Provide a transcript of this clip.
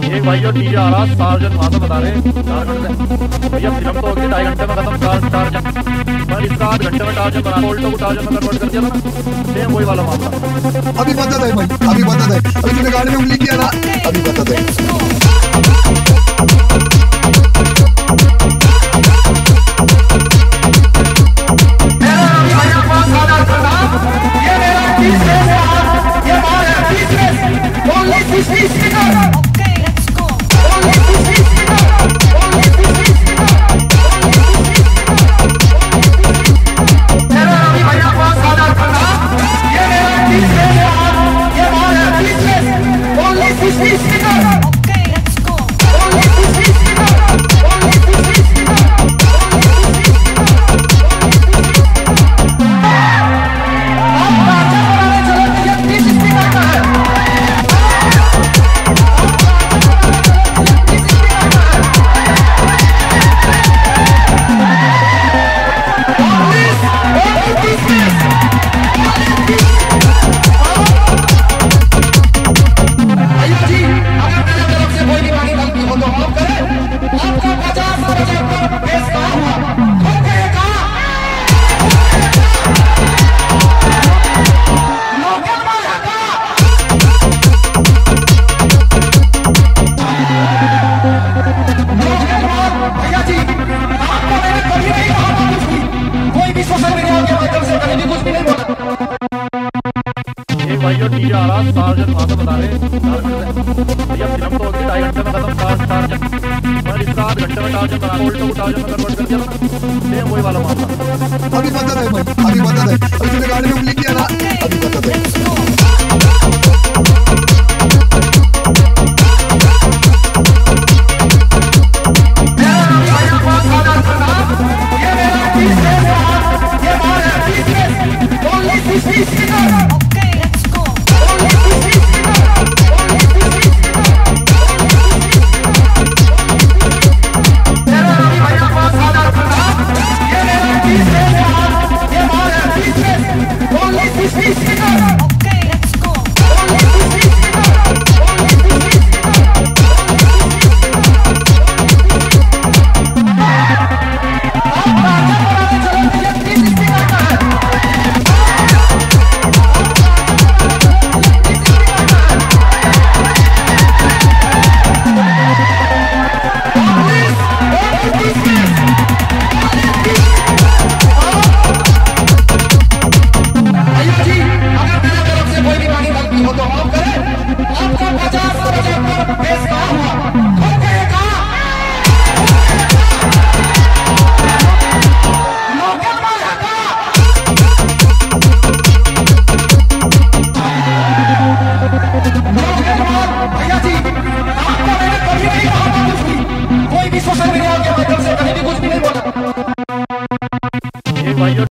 एक भाई जो डीजे आ रहा सार्जन वहां से बता रहे झारखंड से भैया फिल्म तो होगी 2.5 घंटे में खत्म। टार्जन पर इसका 8 घंटे में टार्जन बना ऑल्टो को टार्जन में कन्वर्ट कर दिया ना, सेम वही वाला मामला। अभी बता दे भाई, अभी बता दे, अभी तूने गाड़ी में उंगली किया ना, अभी बता दे। एक भाई जो डीजे आ रहा सार्जन वहां से बता रहे झारखंड से भैया फिल्म तो होगी 2.5 घंटे में खत्म। टार्जन पर इसका 8 घंटे में टार्जन बना ऑल्टो को टार्जन में कन्वर्ट कर दिया ना, सेम वही वाला मामला। अभी बता दे भाई, अभी बता दे, अभी तूने गाड़ी में उंगली किया ना,